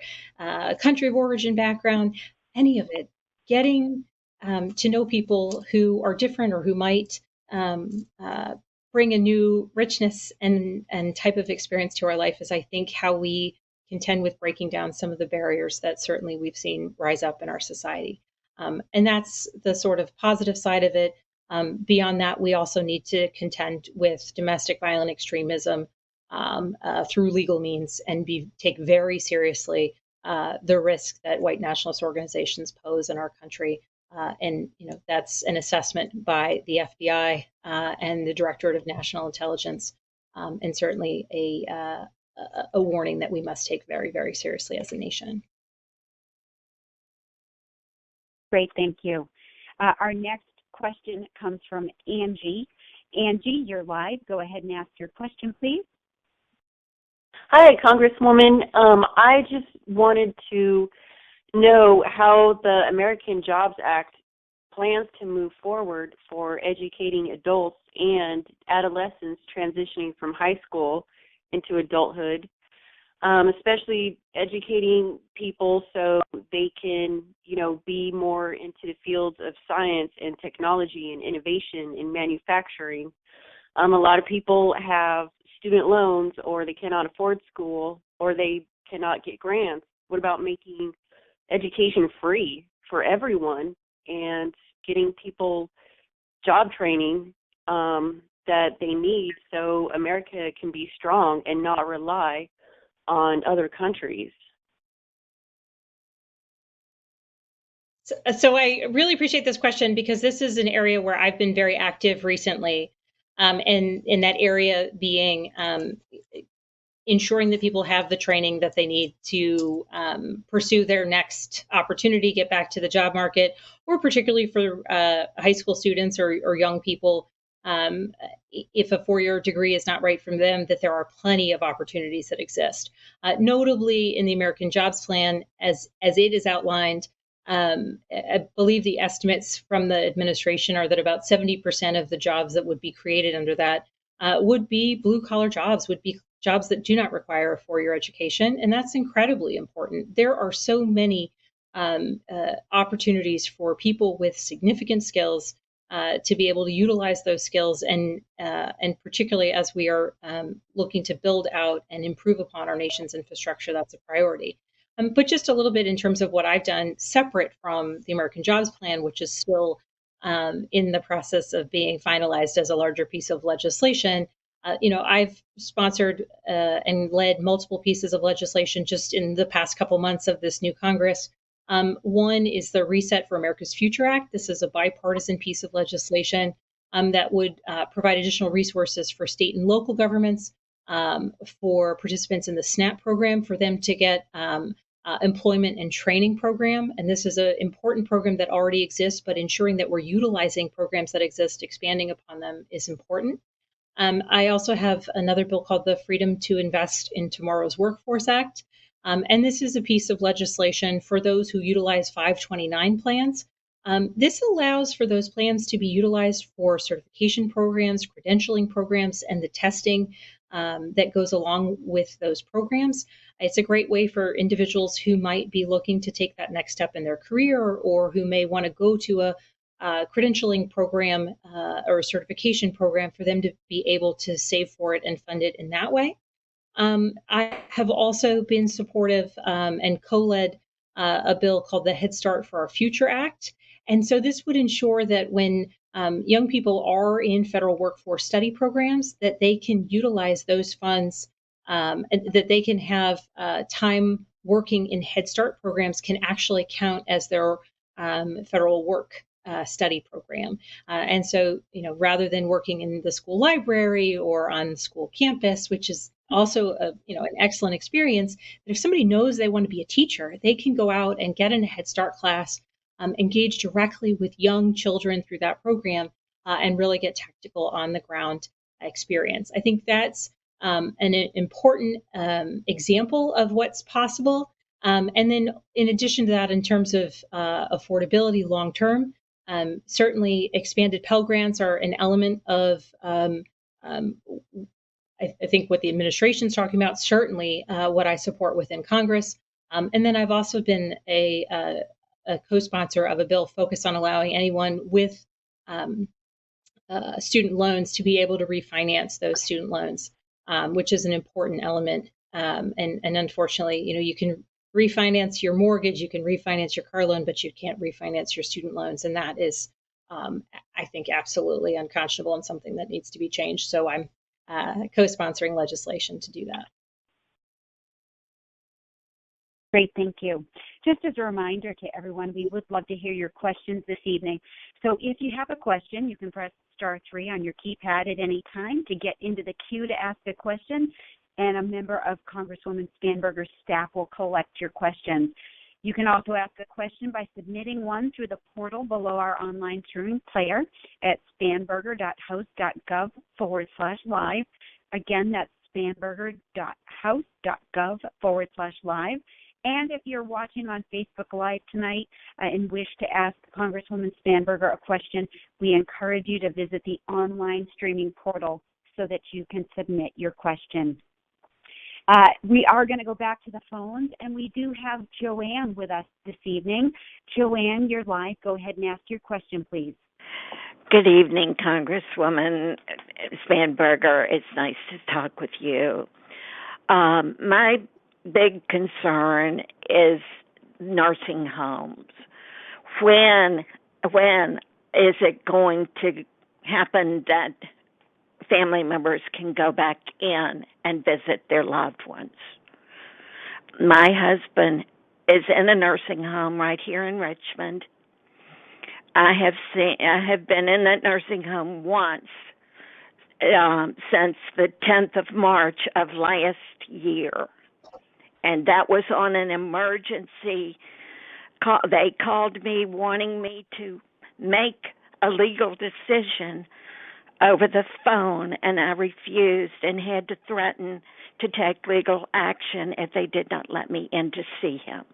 country of origin background, any of it. Getting to know people who are different or who might bring a new richness and type of experience to our life is, I think, how we contend with breaking down some of the barriers that certainly we've seen rise up in our society. And that's the sort of positive side of it. Beyond that, we also need to contend with domestic violent extremism through legal means and take very seriously the risk that white nationalist organizations pose in our country. And that's an assessment by the FBI and the Directorate of National Intelligence, and certainly a warning that we must take very, very seriously as a nation. Great, thank you. Our next question comes from Angie. Angie, you're live. Go ahead and ask your question, please. Hi, Congresswoman. I just wanted to know how the American Jobs Act plans to move forward for educating adults and adolescents transitioning from high school into adulthood, especially educating people so they can, be more into the fields of science and technology and innovation in manufacturing. A lot of people have student loans, or they cannot afford school, or they cannot get grants. What about making education free for everyone and getting people job training that they need so America can be strong and not rely on other countries? So I really appreciate this question, because this is an area where I've been very active recently, and in that area being ensuring that people have the training that they need to pursue their next opportunity, get back to the job market, or particularly for high school students or young people, if a four-year degree is not right for them, that there are plenty of opportunities that exist. Notably, in the American Jobs Plan, as it is outlined, I believe the estimates from the administration are that about 70% of the jobs that would be created under that would be blue-collar jobs, would be jobs that do not require a four-year education, and that's incredibly important. There are so many opportunities for people with significant skills to be able to utilize those skills, and particularly as we are looking to build out and improve upon our nation's infrastructure, that's a priority. But just a little bit in terms of what I've done separate from the American Jobs Plan, which is still in the process of being finalized as a larger piece of legislation. I've sponsored and led multiple pieces of legislation just in the past couple months of this new Congress. One is the Reset for America's Future Act. This is a bipartisan piece of legislation that would provide additional resources for state and local governments, for participants in the SNAP program, for them to get employment and training program. And this is an important program that already exists, but ensuring that we're utilizing programs that exist, expanding upon them is important. I also have another bill called the Freedom to Invest in Tomorrow's Workforce Act. And this is a piece of legislation for those who utilize 529 plans. This allows for those plans to be utilized for certification programs, credentialing programs, and the testing that goes along with those programs. It's a great way for individuals who might be looking to take that next step in their career, or who may want to go to a credentialing program or a certification program, for them to be able to save for it and fund it in that way. I have also been supportive and co-led a bill called the Head Start for Our Future Act. And so this would ensure that when young people are in federal workforce study programs, that they can utilize those funds, and that they can have time working in Head Start programs can actually count as their federal work study program. And so, rather than working in the school library or on the school campus, which is also an excellent experience, that if somebody knows they want to be a teacher, they can go out and get in a Head Start class, engage directly with young children through that program, and really get tactical on the ground experience. I think that's an important example of what's possible. And then in addition to that, in terms of affordability long term, certainly expanded Pell Grants are an element of I think what the administration's talking about, certainly what I support within Congress. And then I've also been a co-sponsor of a bill focused on allowing anyone with student loans to be able to refinance those student loans, which is an important element. And unfortunately, you can refinance your mortgage, you can refinance your car loan, but you can't refinance your student loans. And that is, I think, absolutely unconscionable and something that needs to be changed. So I'm co-sponsoring legislation to do that. Great, thank you. Just as a reminder to everyone, we would love to hear your questions this evening. So if you have a question, you can press *3 on your keypad at any time to get into the queue to ask a question, and a member of Congresswoman Spanberger's staff will collect your questions. You can also ask a question by submitting one through the portal below our online streaming player at spanberger.house.gov/live. Again, that's spanberger.house.gov/live. And if you're watching on Facebook Live tonight and wish to ask Congresswoman Spanberger a question, we encourage you to visit the online streaming portal so that you can submit your question. We are going to go back to the phones, and we do have Joanne with us this evening. Joanne, you're live. Go ahead and ask your question, please. Good evening, Congresswoman Spanberger. It's nice to talk with you. My big concern is nursing homes. When is it going to happen that family members can go back in and visit their loved ones? My husband is in a nursing home right here in Richmond. I have been in that nursing home once since the 10th of March of last year, and that was on an emergency call. They called me wanting me to make a legal decision over the phone, and I refused and had to threaten to take legal action if they did not let me in to see him.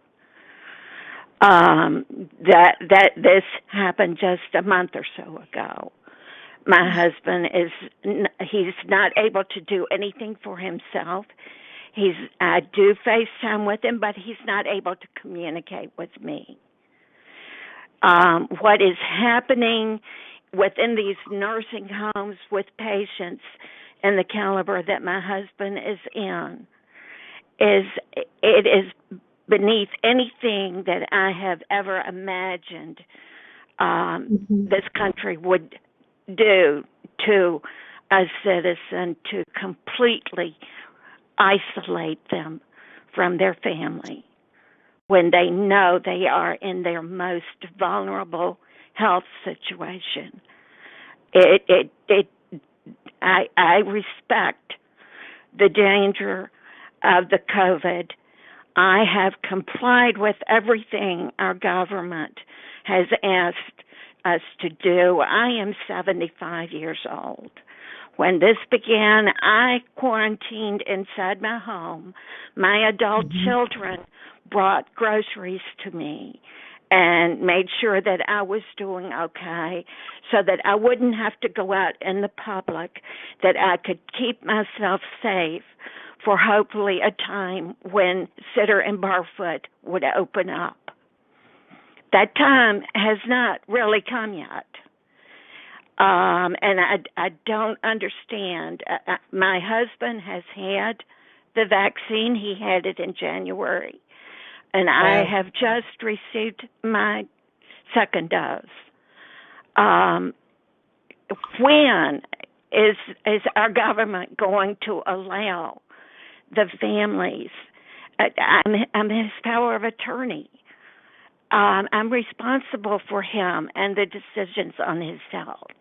This happened just a month or so ago. My husband he's not able to do anything for himself. I do FaceTime with him, but he's not able to communicate with me. What is happening within these nursing homes with patients and the caliber that my husband is in is beneath anything that I have ever imagined this country would do to a citizen, to completely isolate them from their family when they know they are in their most vulnerable health situation. I respect the danger of the COVID. I have complied with everything our government has asked us to do. I am 75 years old. When this began, I quarantined inside my home. My adult children brought groceries to me and made sure that I was doing okay so that I wouldn't have to go out in the public, that I could keep myself safe for hopefully a time when Sitter and Barfoot would open up. That time has not really come yet. And I don't understand. My husband has had the vaccine. He had it in January. And I have just received my second dose. When is our government going to allow the families? I'm his power of attorney. I'm responsible for him and the decisions on his health.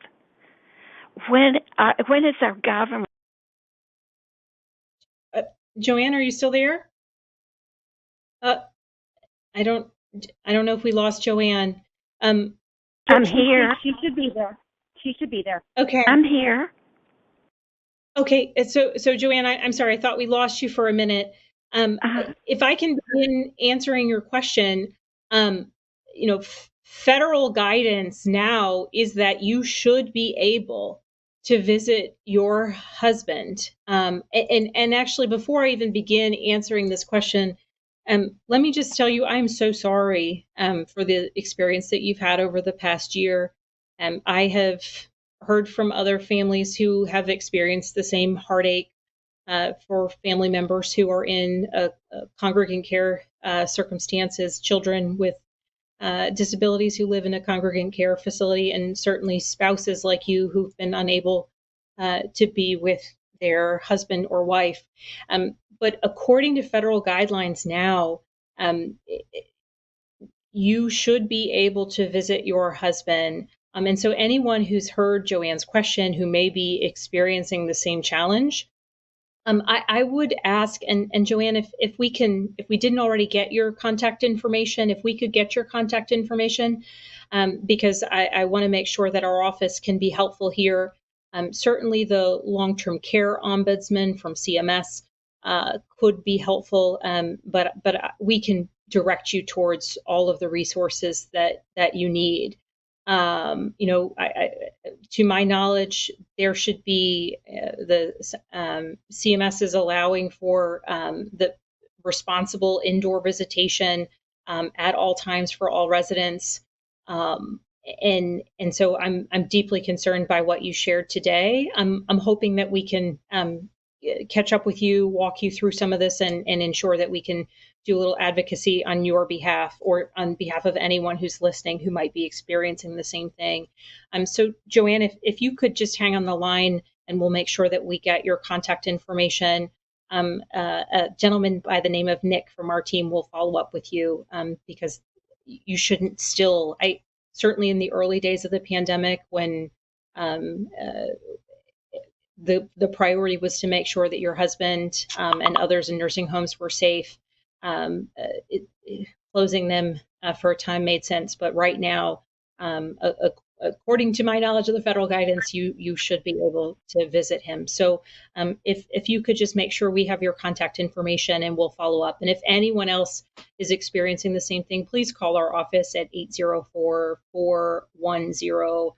When is our government? Joanne, are you still there? I don't know if we lost Joanne. I'm here. She should be there. She should be there. Okay. I'm here. Okay. So Joanne, I'm sorry. I thought we lost you for a minute. If I can begin answering your question, federal guidance now is that you should be able to visit your husband. And actually, before I even begin answering this question, let me just tell you, I'm so sorry for the experience that you've had over the past year. I have heard from other families who have experienced the same heartache for family members who are in congregant care circumstances, children with disabilities who live in a congregant care facility, and certainly spouses like you who've been unable to be with their husband or wife. But according to federal guidelines now, you should be able to visit your husband. And so anyone who's heard Joanne's question who may be experiencing the same challenge, I would ask, and Joanne, if we didn't already get your contact information, if we could get your contact information, because I want to make sure that our office can be helpful here. Certainly the long-term care ombudsman from CMS could be helpful, but we can direct you towards all of the resources that you need. To my knowledge, there should be the CMS is allowing for the responsible indoor visitation at all times for all residents. And so I'm deeply concerned by what you shared today. I'm hoping that we can catch up with you, walk you through some of this, and ensure that we can do a little advocacy on your behalf or on behalf of anyone who's listening who might be experiencing the same thing. So Joanne, if you could just hang on the line, and we'll make sure that we get your contact information. A gentleman by the name of Nick from our team will follow up with you because you shouldn't still, certainly in the early days of the pandemic when the priority was to make sure that your husband and others in nursing homes were safe. Closing them for a time made sense, but right now, according to my knowledge of the federal guidance, you should be able to visit him. So if you could just make sure we have your contact information, and we'll follow up. And if anyone else is experiencing the same thing, please call our office at 804-410.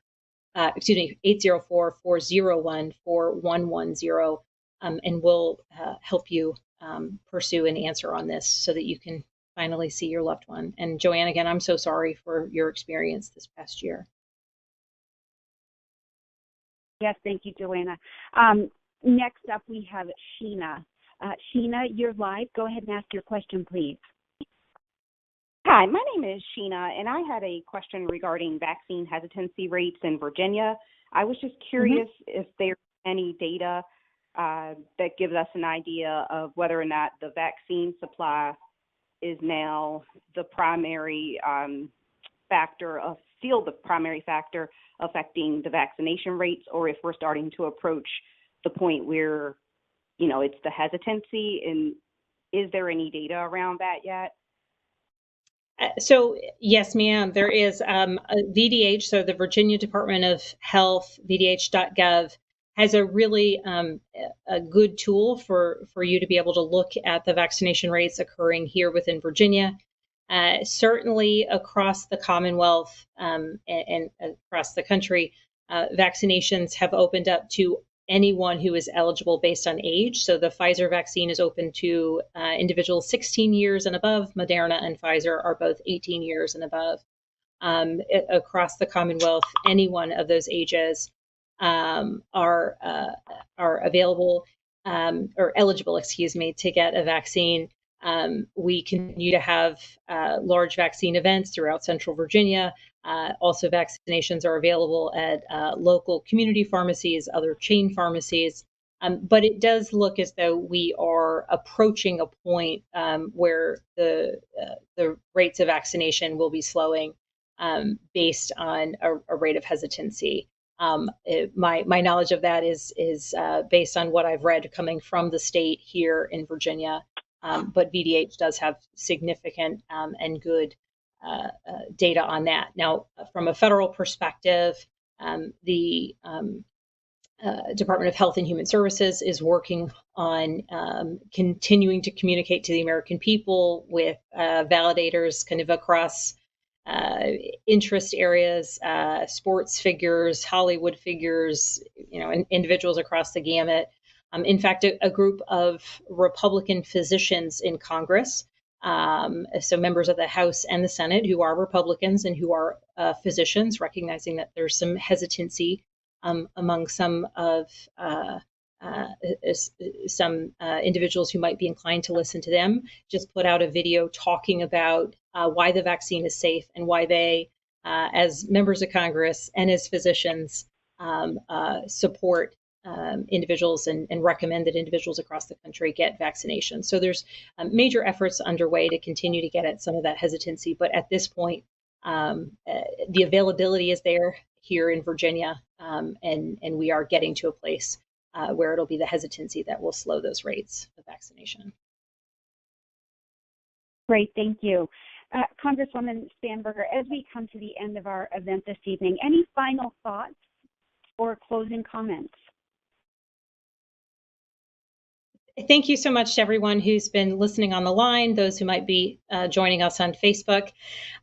804-401-4110, and we'll help you pursue an answer on this so that you can finally see your loved one. And Joanne, again, I'm so sorry for your experience this past year. Yes, thank you, Joanna. Next up, we have Sheena. Sheena, you're live. Go ahead and ask your question, please. Hi, my name is Sheena, and I had a question regarding vaccine hesitancy rates in Virginia. I was just curious if there's any data that gives us an idea of whether or not the vaccine supply is now the primary still the primary factor affecting the vaccination rates, or if we're starting to approach the point where, it's the hesitancy, and is there any data around that yet? So yes, ma'am, there is a VDH, so the Virginia Department of Health, VDH.gov, has a really a good tool for you to be able to look at the vaccination rates occurring here within Virginia. Certainly across the Commonwealth and across the country, vaccinations have opened up to anyone who is eligible based on age. So the Pfizer vaccine is open to individuals 16 years and above. Moderna and Pfizer are both 18 years and above. Across the Commonwealth, any one of those ages are available or eligible, to get a vaccine. We continue to have large vaccine events throughout Central Virginia. Also, vaccinations are available at local community pharmacies, other chain pharmacies. But it does look as though we are approaching a point where the rates of vaccination will be slowing based on a rate of hesitancy. My knowledge of that is based on what I've read coming from the state here in Virginia. But VDH does have significant and good data on that. Now, from a federal perspective, the Department of Health and Human Services is working on continuing to communicate to the American people with validators kind of across interest areas, sports figures, Hollywood figures, and individuals across the gamut. In fact, a group of Republican physicians in Congress, so members of the House and the Senate who are Republicans and who are physicians, recognizing that there's some hesitancy among some individuals who might be inclined to listen to them, just put out a video talking about why the vaccine is safe and why they, as members of Congress and as physicians, support individuals and recommend that individuals across the country get vaccinations. So there's major efforts underway to continue to get at some of that hesitancy. But at this point, the availability is there here in Virginia, and we are getting to a place where it'll be the hesitancy that will slow those rates of vaccination. Great, thank you. Congresswoman Spanberger, as we come to the end of our event this evening, any final thoughts or closing comments? Thank you so much to everyone who's been listening on the line, those who might be joining us on Facebook.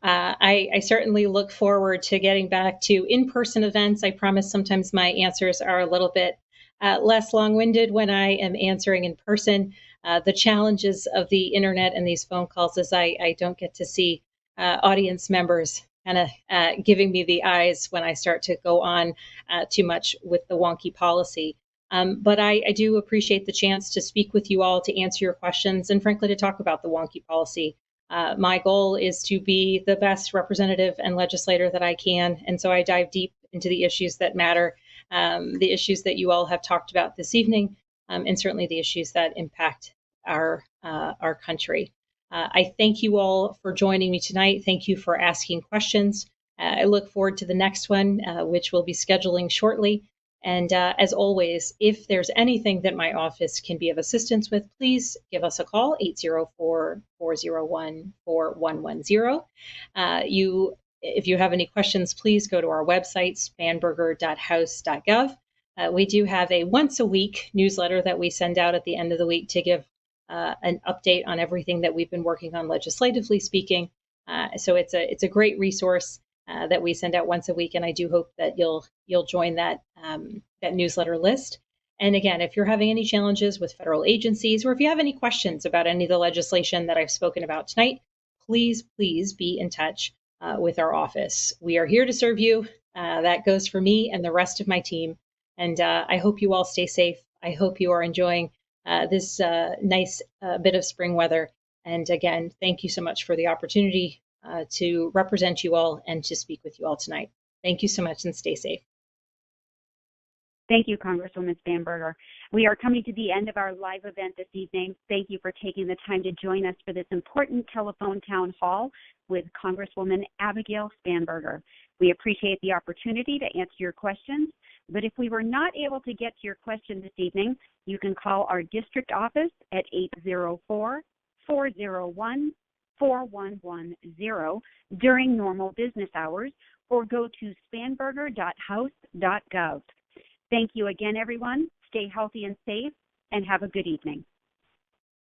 I certainly look forward to getting back to in-person events. I promise sometimes my answers are a little bit less long-winded when I am answering in person. The challenges of the internet and these phone calls is I don't get to see audience members kind of giving me the eyes when I start to go on too much with the wonky policy. But I do appreciate the chance to speak with you all, to answer your questions, and frankly, to talk about the wonky policy. My goal is to be the best representative and legislator that I can, and so I dive deep into the issues that matter, the issues that you all have talked about this evening, and certainly the issues that impact our country. I thank you all for joining me tonight. Thank you for asking questions. I look forward to the next one, which we'll be scheduling shortly. And as always, if there's anything that my office can be of assistance with, please give us a call, 804-401-4110. If you have any questions, please go to our website, spanberger.house.gov. We do have a once-a-week newsletter that we send out at the end of the week to give an update on everything that we've been working on legislatively speaking. So it's a great resource that we send out once a week, and I do hope that you'll join that newsletter list. And again, if you're having any challenges with federal agencies, or if you have any questions about any of the legislation that I've spoken about tonight, please be in touch with our office. We are here to serve you. That goes for me and the rest of my team. And I hope you all stay safe. I hope you are enjoying this nice bit of spring weather. And again, thank you so much for the opportunity to represent you all and to speak with you all tonight. Thank you so much and stay safe. Thank you, Congresswoman Spanberger. We are coming to the end of our live event this evening. Thank you for taking the time to join us for this important telephone town hall with Congresswoman Abigail Spanberger. We appreciate the opportunity to answer your questions, but if we were not able to get to your question this evening, you can call our district office at 804-401-4110 during normal business hours, or go to spanberger.house.gov. Thank you again, everyone. Stay healthy and safe, and have a good evening.